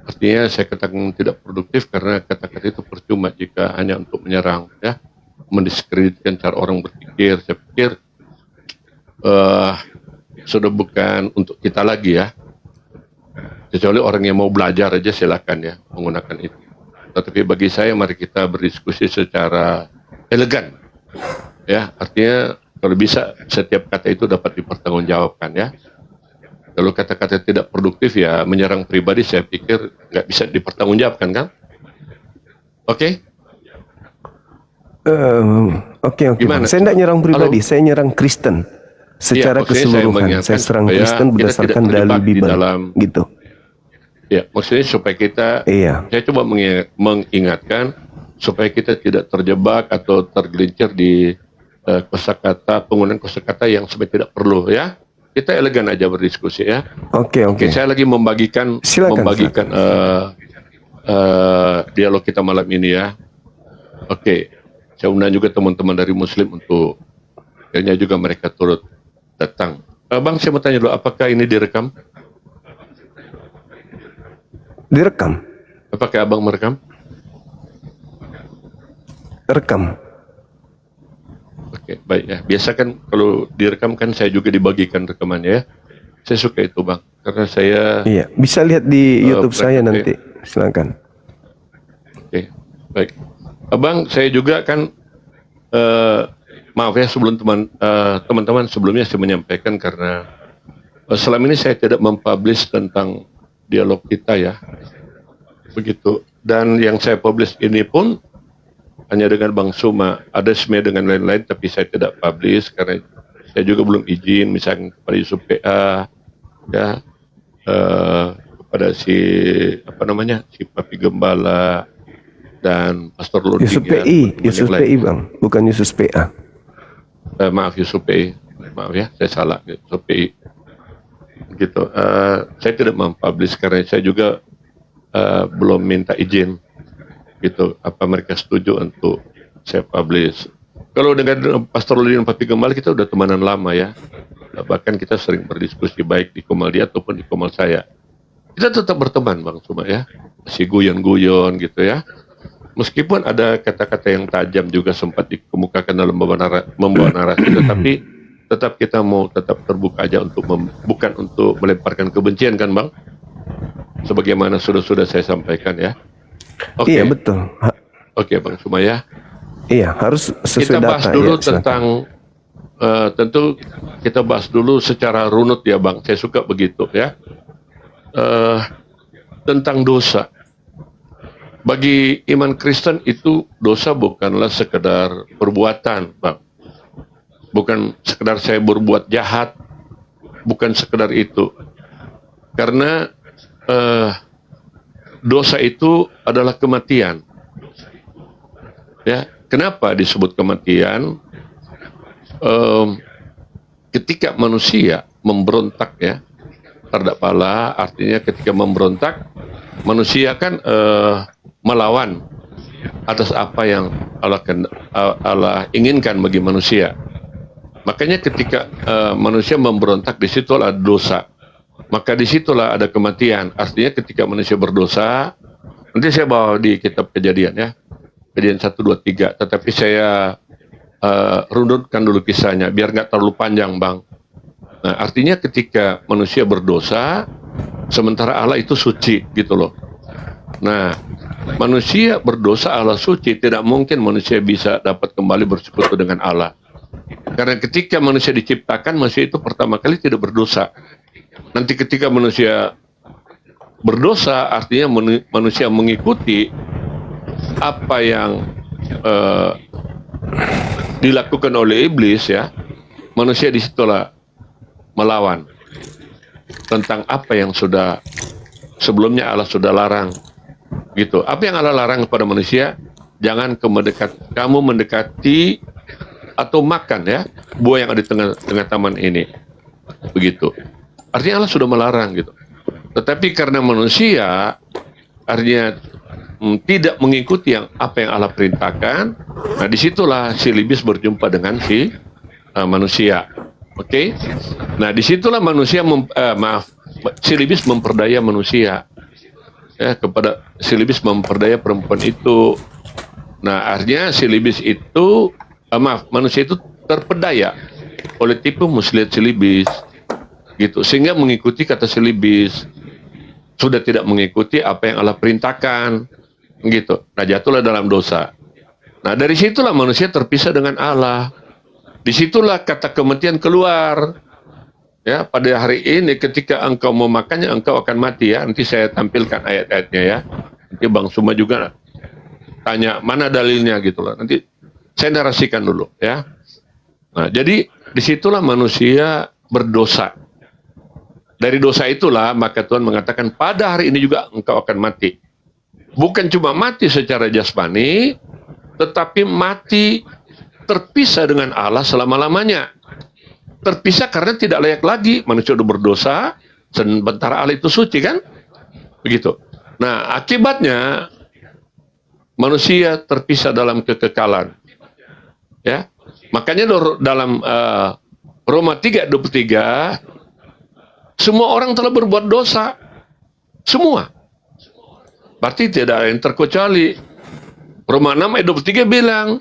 Speaker 7: Artinya saya katakan tidak produktif karena kata-kata itu percuma jika hanya untuk menyerang ya, mendiskreditkan cara orang berpikir. Saya pikir sudah bukan untuk kita lagi ya. Kecuali orang yang mau belajar aja silakan ya menggunakan itu. Tetapi bagi saya mari kita berdiskusi secara elegan. Ya, artinya kalau bisa setiap kata itu dapat dipertanggungjawabkan ya. Kalau kata-kata tidak produktif ya menyerang pribadi, saya pikir nggak bisa dipertanggungjawabkan kan? Oke?
Speaker 2: Oke.
Speaker 7: Gimana?
Speaker 2: Saya tidak nyerang pribadi, saya nyerang Kristen secara keseluruhan. Saya serang Kristen berdasarkan dalil Bible, gitu.
Speaker 7: Ya, maksudnya supaya kita, saya coba mengingatkan supaya kita tidak terjebak atau tergelincir di penggunaan kosakata yang sebenarnya tidak perlu ya. Kita elegan aja berdiskusi ya. Oke. Saya lagi membagikan dialog kita malam ini ya. Oke. Saya undang juga teman-teman dari Muslim untuk akhirnya juga mereka turut datang. Bang, saya mau tanya dulu, apakah ini direkam?
Speaker 2: Direkam.
Speaker 7: Apakah Abang merekam?
Speaker 2: Rekam.
Speaker 7: Oke, baik ya. Biasa kan kalau direkam kan saya juga dibagikan rekamannya ya. Saya suka itu Bang, karena saya...
Speaker 2: Iya, bisa lihat di YouTube saya nanti. Silakan.
Speaker 7: Oke, baik. Abang, saya juga kan, maaf ya sebelum teman-teman sebelumnya saya menyampaikan karena selama ini saya tidak mempublish tentang dialog kita ya. Begitu. Dan yang saya publish ini pun hanya dengan Bang Suma, ada sebenarnya dengan lain-lain, tapi saya tidak publish karena saya juga belum izin, misalnya kepada Yusuf PA, ya, kepada si Papi Gembala dan Pastor Loding.
Speaker 2: Yusuf PI Bang, bukan Yusuf PA.
Speaker 7: Maaf Yusuf PI, maaf ya, saya salah Yusuf PI. Gitu. Saya tidak mempublish karena saya juga belum minta izin. Gitu, apa mereka setuju untuk saya publish. Kalau dengan Pastor Lodin dan Papi Gembala kita udah temanan lama ya. Bahkan kita sering berdiskusi baik di komal dia ataupun di komal saya. Kita tetap berteman Bang Suma ya. Masih guyon-guyon gitu ya. Meskipun ada kata-kata yang tajam juga sempat dikemukakan dalam membawa narasi, tetapi tetap kita mau tetap terbuka aja untuk bukan untuk melemparkan kebencian kan Bang. Sebagaimana sudah saya sampaikan ya. Oke.
Speaker 2: Iya betul.
Speaker 7: Oke Bang Sumaya.
Speaker 2: Iya harus sesuai data.
Speaker 7: Kita bahas dulu
Speaker 2: ya,
Speaker 7: tentang tentu kita bahas dulu secara runut ya Bang. Saya suka begitu ya. Tentang dosa. Bagi iman Kristen itu dosa bukanlah sekedar perbuatan, Bang. Bukan sekedar saya berbuat jahat, bukan sekedar itu. Karena dosa itu adalah kematian. Ya, kenapa disebut kematian? Ketika manusia memberontak ya terhadap Allah, artinya ketika memberontak, manusia kan melawan atas apa yang Allah inginkan bagi manusia. Makanya ketika manusia memberontak, disitulah ada dosa. Maka disitulah ada kematian. Artinya ketika manusia berdosa, nanti saya bawa di kitab Kejadian ya, Kejadian 1, 2, 3. Tetapi saya runutkan dulu kisahnya, biar nggak terlalu panjang, Bang. Nah, artinya ketika manusia berdosa, sementara Allah itu suci, gitu loh. Nah, manusia berdosa, Allah suci, tidak mungkin manusia bisa dapat kembali bersekutu dengan Allah. Karena ketika manusia diciptakan, manusia itu pertama kali tidak berdosa. Nanti ketika manusia berdosa, artinya manusia mengikuti apa yang dilakukan oleh iblis ya, manusia disitulah melawan tentang apa yang sudah sebelumnya Allah sudah larang. Gitu. Apa yang Allah larang kepada manusia? Jangan kamu mendekati atau makan ya buah yang ada di tengah taman ini. Begitu. Artinya Allah sudah melarang gitu. Tetapi karena manusia artinya tidak mengikuti apa yang Allah perintahkan, nah disitulah si iblis berjumpa dengan si manusia. Oke? Nah disitulah manusia si iblis memperdaya manusia. Ya, kepada si iblis memperdaya perempuan itu. Nah artinya si iblis itu manusia itu terpedaya oleh tipu muslihat si iblis gitu, sehingga mengikuti kata si iblis, sudah tidak mengikuti apa yang Allah perintahkan gitu. Nah jatuhlah dalam dosa. Nah dari situlah manusia terpisah dengan Allah. Disitulah kata kematian keluar. Ya, pada hari ini ketika engkau mau makannya, engkau akan mati ya. Nanti saya tampilkan ayat-ayatnya ya. Nanti Bang Suma juga tanya mana dalilnya gitu loh. Nanti saya narasikan dulu ya. Nah, jadi disitulah manusia berdosa. Dari dosa itulah maka Tuhan mengatakan pada hari ini juga engkau akan mati. Bukan cuma mati secara jasmani, tetapi mati terpisah dengan Allah selama-lamanya. Terpisah karena tidak layak lagi. Manusia sudah berdosa, sementara Allah itu suci kan? Begitu. Nah, akibatnya manusia terpisah dalam kekekalan. Ya, makanya dalam Roma 3:23 semua orang telah berbuat dosa, semua. Berarti tidak ada yang terkecuali. Roma 6:23 bilang,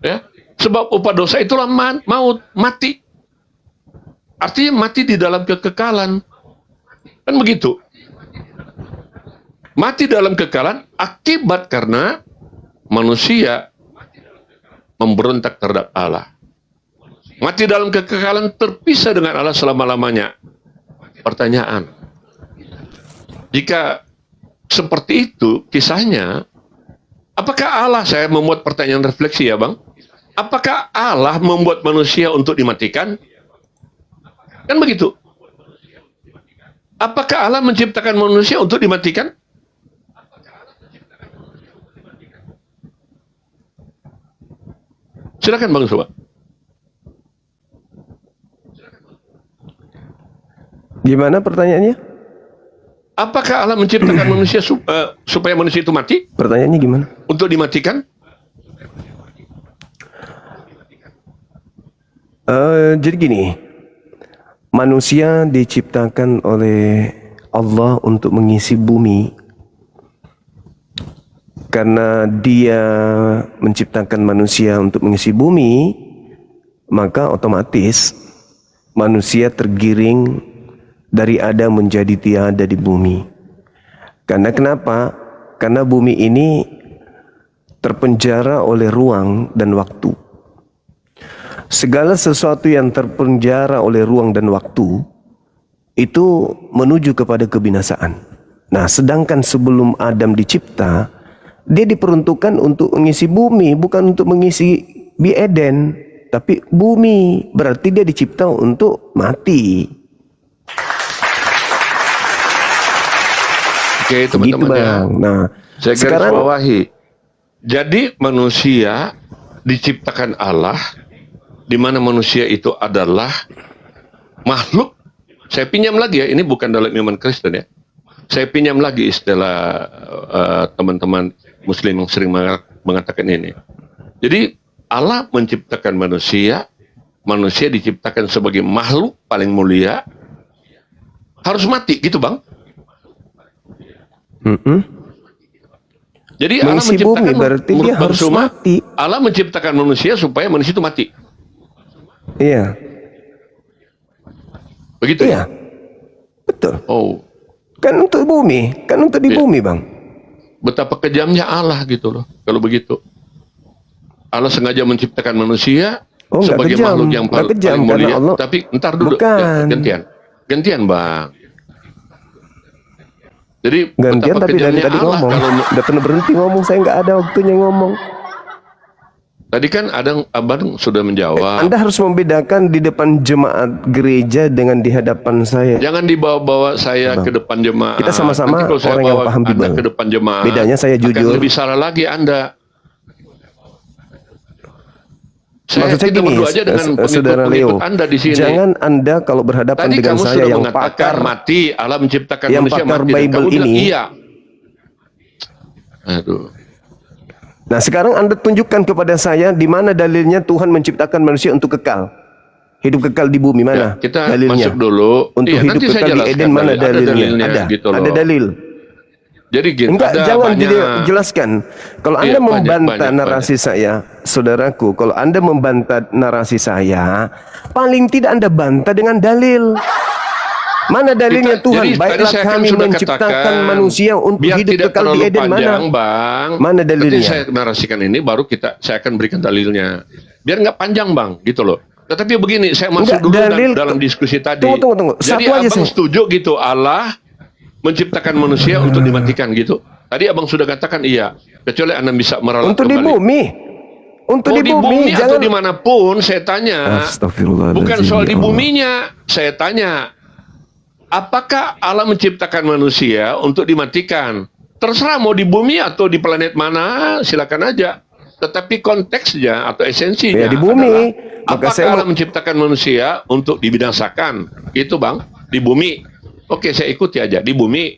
Speaker 7: ya, sebab upah dosa itulah maut, mati. Artinya mati di dalam kekekalan, kan begitu. Mati dalam kekekalan akibat karena manusia memberontak terhadap Allah. Mati dalam kekekalan terpisah dengan Allah selama-lamanya. Pertanyaan, jika seperti itu kisahnya, apakah Allah, saya membuat pertanyaan refleksi ya Bang, apakah Allah membuat manusia untuk dimatikan? Kan begitu. Apakah Allah menciptakan manusia untuk dimatikan? Silakan Bang Sobat.
Speaker 2: Gimana pertanyaannya?
Speaker 7: Apakah Allah menciptakan manusia supaya manusia itu mati?
Speaker 2: Pertanyaannya gimana?
Speaker 7: Untuk dimatikan?
Speaker 2: Jadi gini, manusia diciptakan oleh Allah untuk mengisi bumi. Karena dia menciptakan manusia untuk mengisi bumi, maka otomatis manusia tergiring dari ada menjadi tiada di bumi. Karena kenapa? Karena bumi ini terpenjara oleh ruang dan waktu. Segala sesuatu yang terpenjara oleh ruang dan waktu itu menuju kepada kebinasaan. Nah, sedangkan sebelum Adam dicipta, Dia diperuntukkan untuk mengisi bumi, bukan untuk mengisi di Eden, tapi bumi. Berarti dia dicipta untuk mati.
Speaker 7: Oke,
Speaker 2: Begitu
Speaker 7: teman-teman ya.
Speaker 2: Bang. Nah,
Speaker 7: Saya garis
Speaker 2: sekarang
Speaker 7: bawahi. Jadi manusia diciptakan Allah, di mana manusia itu adalah makhluk. Saya pinjam lagi ya, ini bukan dalam iman Kristen ya. Saya pinjam lagi istilah teman-teman Muslim yang sering mengatakan ini. Jadi Allah menciptakan manusia, manusia diciptakan sebagai makhluk paling mulia, harus mati gitu bang. Jadi Allah
Speaker 2: mengisi
Speaker 7: menciptakan
Speaker 2: bumi berarti dia harus mati.
Speaker 7: Allah menciptakan manusia supaya manusia itu mati.
Speaker 2: Iya.
Speaker 7: Begitu
Speaker 2: Iya.
Speaker 7: ya?
Speaker 2: Betul.
Speaker 7: Oh,
Speaker 2: Kan untuk bumi, kan untuk di
Speaker 7: Iya.
Speaker 2: bumi, Bang.
Speaker 7: betapa kejamnya Allah gitu loh. Kalau begitu, Allah sengaja menciptakan manusia
Speaker 2: Oh, nggak
Speaker 7: sebagai
Speaker 2: kejam.
Speaker 7: makhluk yang
Speaker 2: Nggak kejam,
Speaker 7: paling
Speaker 2: karena
Speaker 7: mulia.
Speaker 2: Allah-
Speaker 7: Tapi ntar dulu,
Speaker 2: Bukan.
Speaker 7: gantian bang. Jadi
Speaker 2: Gantian
Speaker 7: betapa
Speaker 2: tapi dari
Speaker 7: kejamnya
Speaker 2: tadi
Speaker 7: Allah
Speaker 2: ngomong.
Speaker 7: kalau
Speaker 2: Udah pernah berhenti ngomong, saya nggak ada waktunya ngomong.
Speaker 7: tadi kan ada abang sudah menjawab.
Speaker 2: Anda harus membedakan di depan jemaat gereja dengan di hadapan saya.
Speaker 7: Jangan dibawa-bawa saya
Speaker 2: Bang.
Speaker 7: ke depan jemaah.
Speaker 2: Kita sama-sama
Speaker 7: Nanti kalau saya
Speaker 2: orang yang
Speaker 7: bawa
Speaker 2: paham
Speaker 7: Anda
Speaker 2: Bible.
Speaker 7: ke depan jemaah.
Speaker 2: Bedanya saya
Speaker 7: akan
Speaker 2: jujur.
Speaker 7: lebih salah lagi Anda.
Speaker 2: Maksud saya
Speaker 7: kita
Speaker 2: gini,
Speaker 7: berdua aja dengan
Speaker 2: Saudara Leo,
Speaker 7: pengikut Anda di sini.
Speaker 2: jangan Anda kalau berhadapan
Speaker 7: Tadi
Speaker 2: dengan
Speaker 7: kamu
Speaker 2: saya
Speaker 7: sudah
Speaker 2: yang
Speaker 7: mengatakan
Speaker 2: pakar,
Speaker 7: mati, Allah menciptakan
Speaker 2: yang
Speaker 7: manusia
Speaker 2: pakar
Speaker 7: mati. Dan
Speaker 2: Bible
Speaker 7: kamu bilang
Speaker 2: ini.
Speaker 7: iya. Aduh.
Speaker 2: Nah sekarang Anda tunjukkan kepada saya di mana dalilnya Tuhan menciptakan manusia untuk kekal. Hidup kekal di bumi, mana
Speaker 7: Ya, kita
Speaker 2: dalilnya?
Speaker 7: masuk dulu.
Speaker 2: Untuk
Speaker 7: Iya,
Speaker 2: hidup
Speaker 7: nanti saya
Speaker 2: kekal di
Speaker 7: jelaskan
Speaker 2: Eden, mana
Speaker 7: ada
Speaker 2: dalilnya? Ada,
Speaker 7: gitu loh.
Speaker 2: ada dalil.
Speaker 7: Jadi gini,
Speaker 2: Enggak,
Speaker 7: ada
Speaker 2: jangan
Speaker 7: banyak.
Speaker 2: dijelaskan. Kalau
Speaker 7: Iya,
Speaker 2: Anda
Speaker 7: banyak,
Speaker 2: membantah
Speaker 7: banyak,
Speaker 2: narasi saya, saudaraku, kalau Anda membantah narasi saya, paling tidak Anda bantah dengan dalil. Mana dalilnya Tuhan?
Speaker 7: Jadi, tadi
Speaker 2: Baiklah
Speaker 7: saya kan
Speaker 2: kami
Speaker 7: sudah
Speaker 2: menciptakan
Speaker 7: katakan,
Speaker 2: manusia untuk
Speaker 7: biar
Speaker 2: hidup
Speaker 7: tidak
Speaker 2: kekal di
Speaker 7: terlalu
Speaker 2: Eden,
Speaker 7: panjang,
Speaker 2: mana?
Speaker 7: Bang.
Speaker 2: Mana
Speaker 7: Nanti
Speaker 2: dalilnya?
Speaker 7: saya narasikan ini, baru saya akan berikan dalilnya. Biar nggak panjang, Bang, gitu loh. Tetapi begini, saya masuk
Speaker 2: Enggak,
Speaker 7: dulu
Speaker 2: dalil-
Speaker 7: dalam diskusi tadi.
Speaker 2: Tunggu.
Speaker 7: Jadi
Speaker 2: Satu aja
Speaker 7: abang
Speaker 2: saya.
Speaker 7: setuju gitu, Allah menciptakan manusia untuk dimatikan gitu. Tadi abang sudah katakan iya, kecuali Anda bisa meralat
Speaker 2: Untuk di
Speaker 7: kembali.
Speaker 2: bumi. Untuk
Speaker 7: Mau
Speaker 2: di bumi,
Speaker 7: atau
Speaker 2: jangan.
Speaker 7: dimanapun, saya tanya.
Speaker 2: Astagfirullahaladzim,
Speaker 7: Bukan soal di
Speaker 2: ya Allah.
Speaker 7: buminya, saya tanya. Apakah Allah menciptakan manusia untuk dimatikan? Terserah mau di bumi atau di planet mana, silakan aja. Tetapi konteksnya atau esensinya
Speaker 2: Ya, di bumi.
Speaker 7: adalah,
Speaker 2: Maka
Speaker 7: apakah
Speaker 2: saya
Speaker 7: Allah menciptakan manusia untuk dibinasakan? Itu bang, di bumi. Oke, saya ikuti aja, di bumi.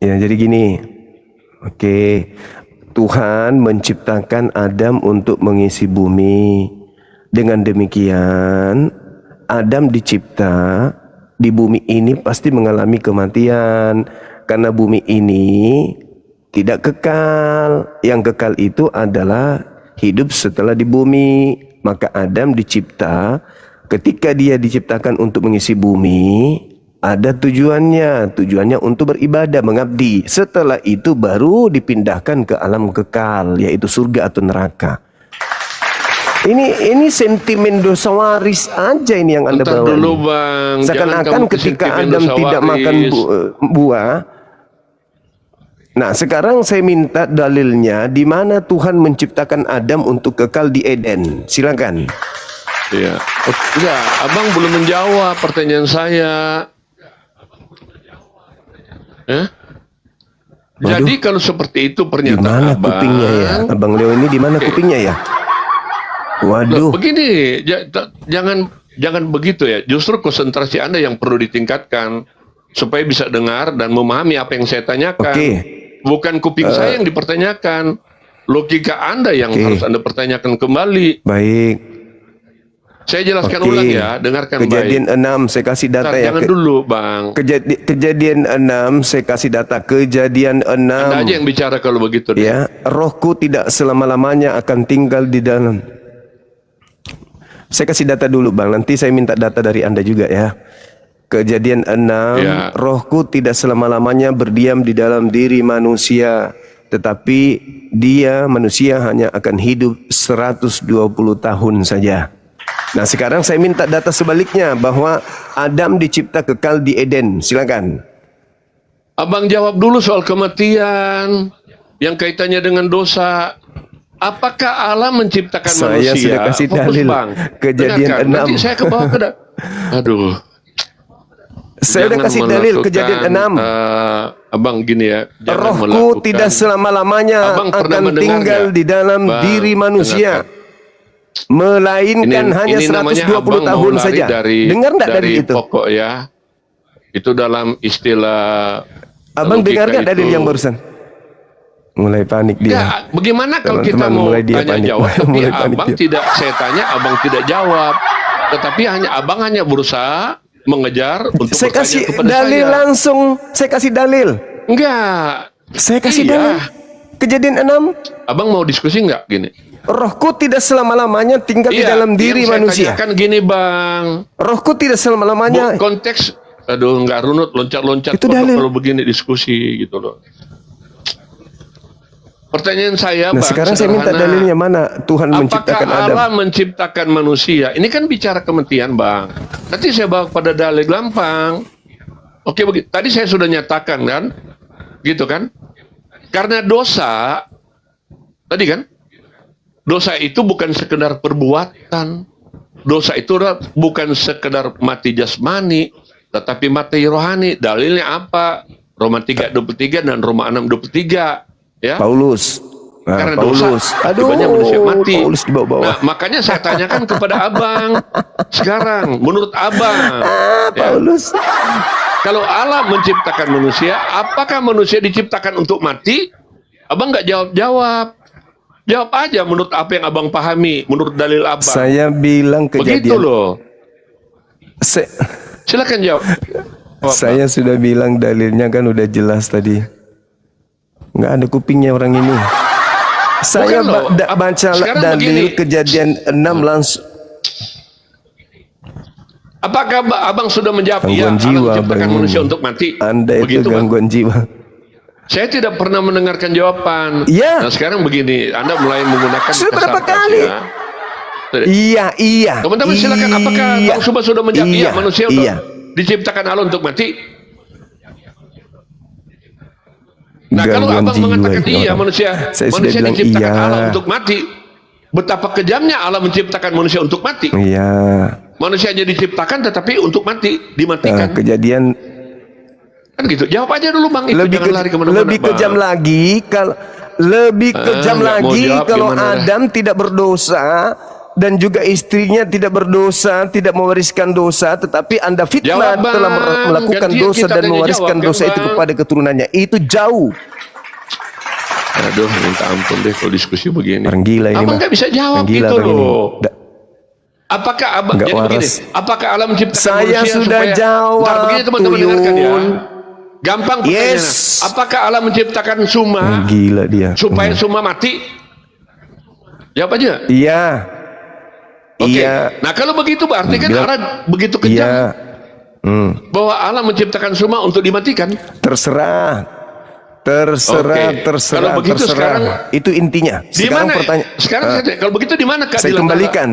Speaker 2: Ya, jadi gini. Oke. Tuhan menciptakan Adam untuk mengisi bumi. Dengan demikian, Adam dicipta di bumi ini pasti mengalami kematian. Karena bumi ini tidak kekal. Yang kekal itu adalah hidup setelah di bumi. Maka Adam dicipta, ketika dia diciptakan untuk mengisi bumi, ada tujuannya untuk beribadah, mengabdi. Setelah itu baru dipindahkan ke alam kekal, yaitu surga atau neraka. Ini sentimen dosa waris aja ini yang Anda
Speaker 7: Entar
Speaker 2: bawa.
Speaker 7: dulu
Speaker 2: ini.
Speaker 7: bang.
Speaker 2: Seakan-akan
Speaker 7: Jangan kamu
Speaker 2: ketika
Speaker 7: kesentimen
Speaker 2: Adam
Speaker 7: dosa
Speaker 2: tidak
Speaker 7: waris.
Speaker 2: makan buah. Nah, sekarang saya minta dalilnya di mana Tuhan menciptakan Adam untuk kekal di Eden. Silakan.
Speaker 7: Iya. Enggak, abang belum menjawab pertanyaan saya.
Speaker 2: Waduh.
Speaker 7: Jadi kalau seperti itu
Speaker 2: Di
Speaker 7: pernyataan
Speaker 2: mana
Speaker 7: abang.
Speaker 2: kupingnya ya? Abang Leo ini di mana
Speaker 7: Oke.
Speaker 2: kupingnya ya?
Speaker 7: Loh,
Speaker 2: Waduh.
Speaker 7: begini, jangan begitu ya. Justru konsentrasi Anda yang perlu ditingkatkan supaya bisa dengar dan memahami apa yang saya tanyakan.
Speaker 2: Oke.
Speaker 7: Bukan kuping saya yang dipertanyakan. Logika Anda yang
Speaker 2: Oke.
Speaker 7: harus Anda pertanyakan kembali.
Speaker 2: Baik.
Speaker 7: Saya jelaskan
Speaker 2: Oke.
Speaker 7: ulang ya, dengarkan
Speaker 2: Kejadian
Speaker 7: baik.
Speaker 2: 6 saya kasih data
Speaker 7: Ntar,
Speaker 2: ya.
Speaker 7: jangan dulu, Bang.
Speaker 2: Kejadian 6 saya kasih data. Kejadian 6.
Speaker 7: Anda aja yang bicara kalau begitu.
Speaker 2: Ya, rohku tidak selama-lamanya akan tinggal di dalam. Saya kasih data dulu Bang, nanti saya minta data dari Anda juga ya. Kejadian 6,
Speaker 7: Ya.
Speaker 2: rohku tidak selama-lamanya berdiam di dalam diri manusia, tetapi manusia hanya akan hidup 120 tahun saja. Nah sekarang saya minta data sebaliknya, bahwa Adam dicipta kekal di Eden. Silakan.
Speaker 7: Abang jawab dulu soal kematian yang kaitannya dengan dosa. Apakah Allah menciptakan
Speaker 2: Saya
Speaker 7: manusia?
Speaker 2: sudah kasih
Speaker 7: Fokus,
Speaker 2: dalil.
Speaker 7: Bang.
Speaker 2: Kejadian
Speaker 7: Dengarkan.
Speaker 2: 6.
Speaker 7: Nanti saya ke bawah Aduh.
Speaker 2: Saya udah
Speaker 7: Jangan
Speaker 2: kasih dalil
Speaker 7: melakukan,
Speaker 2: kejadian 6.
Speaker 7: Abang gini ya. jangan
Speaker 2: Rohku
Speaker 7: melakukan-
Speaker 2: tidak selama-lamanya
Speaker 7: Abang pernah
Speaker 2: akan
Speaker 7: mendengar
Speaker 2: tinggal
Speaker 7: nggak?
Speaker 2: di dalam
Speaker 7: Bang,
Speaker 2: diri manusia.
Speaker 7: dengarkan.
Speaker 2: Melainkan hanya
Speaker 7: namanya
Speaker 2: 120
Speaker 7: abang mau
Speaker 2: tahun
Speaker 7: lari
Speaker 2: saja. Dengar enggak
Speaker 7: dari
Speaker 2: dalil itu?
Speaker 7: pokok ya. Itu dalam istilah
Speaker 2: Abang
Speaker 7: logika
Speaker 2: dengar enggak dalil
Speaker 7: itu.
Speaker 2: yang barusan? Mulai panik dia.
Speaker 7: Ya, bagaimana kalau kita
Speaker 2: Teman-teman,
Speaker 7: mau
Speaker 2: mulai dia
Speaker 7: tanya
Speaker 2: panik.
Speaker 7: jawab tapi
Speaker 2: Mulai panik
Speaker 7: abang
Speaker 2: dia.
Speaker 7: tidak, saya tanya abang tidak jawab. Tetapi abang hanya berusaha mengejar untuk
Speaker 2: Saya
Speaker 7: bertanya
Speaker 2: kasih
Speaker 7: kepada
Speaker 2: dalil
Speaker 7: saya.
Speaker 2: langsung. Saya kasih dalil.
Speaker 7: Enggak.
Speaker 2: Saya kasih
Speaker 7: Iya.
Speaker 2: dalil. Kejadian 6.
Speaker 7: Abang mau diskusi enggak gini?
Speaker 2: Rohku tidak selama-lamanya tinggal di dalam diri
Speaker 7: yang
Speaker 2: manusia.
Speaker 7: Saya tanyakan gini, Bang.
Speaker 2: Rohku tidak selama-lamanya.
Speaker 7: Konteks, aduh, enggak runut, loncat-loncat.
Speaker 2: Itu dalil.
Speaker 7: Kalau begini diskusi gitu loh. Pertanyaan saya,
Speaker 2: Nah,
Speaker 7: Bang,
Speaker 2: sekarang saya minta
Speaker 7: sederhana.
Speaker 2: dalilnya mana Tuhan menciptakan
Speaker 7: Apakah
Speaker 2: Adam?
Speaker 7: Allah menciptakan manusia? Ini kan bicara kematian, Bang. Nanti saya bawa pada dalil gampang. Oke, begitu. Tadi saya sudah nyatakan kan, gitu kan? Karena dosa, tadi kan, dosa itu bukan sekedar perbuatan. Dosa itu bukan sekedar mati jasmani, tetapi mati rohani. Dalilnya apa? Roma 3:23 dan Roma 6:23. Ya.
Speaker 2: Paulus. Nah,
Speaker 7: Karena
Speaker 2: Paulus.
Speaker 7: dosa akibatnya manusia mati.
Speaker 2: Paulus dibawa-bawa.
Speaker 7: Nah, makanya saya tanyakan kepada abang sekarang, menurut abang, ya,
Speaker 2: Paulus.
Speaker 7: kalau Allah menciptakan manusia, apakah manusia diciptakan untuk mati? Abang nggak jawab. Jawab aja menurut apa yang abang pahami, menurut dalil abang.
Speaker 2: Saya bilang
Speaker 7: Begitu
Speaker 2: kejadian.
Speaker 7: loh. Silakan jawab.
Speaker 2: Saya sudah bilang dalilnya kan udah jelas tadi. Nggak ada kupingnya orang ini. Saya
Speaker 7: Bukan loh.
Speaker 2: baca
Speaker 7: Sekarang
Speaker 2: dalil
Speaker 7: begini.
Speaker 2: kejadian 6 langsung.
Speaker 7: Apakah abang sudah menjawab?
Speaker 2: Gangguan
Speaker 7: Allah
Speaker 2: jiwa,
Speaker 7: menciptakan
Speaker 2: Bang.
Speaker 7: manusia untuk mati.
Speaker 2: Anda itu
Speaker 7: Begitu, Bang.
Speaker 2: gangguan jiwa.
Speaker 7: Saya tidak pernah mendengarkan jawaban.
Speaker 2: Iya.
Speaker 7: Nah, sekarang begini, Anda mulai menggunakan
Speaker 2: Sudah berapa
Speaker 7: kasar-kasar,
Speaker 2: kali?
Speaker 7: ya.
Speaker 2: Iya.
Speaker 7: Teman-teman silakan, apakah
Speaker 2: Iya.
Speaker 7: Bang Subah sudah menjawab? Iya, manusia
Speaker 2: iya.
Speaker 7: diciptakan Allah untuk mati. Nah, kalau
Speaker 2: Gangguan
Speaker 7: abang
Speaker 2: jiwa
Speaker 7: mengatakan
Speaker 2: itu
Speaker 7: iya,
Speaker 2: orang.
Speaker 7: manusia
Speaker 2: Saya sudah bilang
Speaker 7: diciptakan
Speaker 2: iya.
Speaker 7: Allah untuk mati. Betapa kejamnya Allah menciptakan manusia untuk mati.
Speaker 2: Iya.
Speaker 7: Manusianya diciptakan tetapi untuk mati, dimatikan.
Speaker 2: Kejadian
Speaker 7: Kan gitu. Jawab aja dulu, Bang. Itu jangan lari kemana-mana.
Speaker 2: lebih
Speaker 7: Bang.
Speaker 2: kejam lagi kalau lebih kejam
Speaker 7: nggak mau
Speaker 2: lagi
Speaker 7: jawab
Speaker 2: kalau
Speaker 7: gimana?
Speaker 2: Adam tidak berdosa dan juga istrinya tidak berdosa, tidak mewariskan dosa, tetapi Anda fitnah
Speaker 7: Jawab, Bang.
Speaker 2: telah melakukan
Speaker 7: Gantian
Speaker 2: dosa
Speaker 7: kita
Speaker 2: dan
Speaker 7: tanya
Speaker 2: mewariskan
Speaker 7: jawab, kan,
Speaker 2: dosa itu
Speaker 7: Bang?
Speaker 2: kepada keturunannya. Itu jauh.
Speaker 7: Aduh, minta ampun deh kalau diskusi begini.
Speaker 2: Orang gila ini,
Speaker 7: Abang
Speaker 2: mah.
Speaker 7: nggak bisa jawab
Speaker 2: Orang gila
Speaker 7: gitu
Speaker 2: orang ini.
Speaker 7: loh. Apakah abang
Speaker 2: Nggak
Speaker 7: jadi begini?
Speaker 2: waras.
Speaker 7: Apakah Allah menciptakan
Speaker 2: Saya
Speaker 7: manusia
Speaker 2: sudah
Speaker 7: supaya
Speaker 2: jawab,
Speaker 7: Bentar, begini teman-teman dengarkan ya.
Speaker 2: Tuyul.
Speaker 7: Gampang pertanyaannya.
Speaker 2: Yes.
Speaker 7: Apakah Allah menciptakan Suma
Speaker 2: Gila dia.
Speaker 7: supaya Suma mati? Jawab aja.
Speaker 2: Iya.
Speaker 7: Oke.
Speaker 2: Iya.
Speaker 7: Nah, kalau begitu berarti kan
Speaker 2: Bilang-
Speaker 7: Allah begitu kejam
Speaker 2: Iya.
Speaker 7: bahwa Allah menciptakan Suma untuk dimatikan.
Speaker 2: Terserah.
Speaker 7: Oke. Kalau begitu sekarang-
Speaker 2: Itu intinya.
Speaker 7: Di mana?
Speaker 2: Pertanyaan.
Speaker 7: Sekarang kalau begitu di mana
Speaker 2: Saya
Speaker 7: keadilan Allah?
Speaker 2: kembalikan.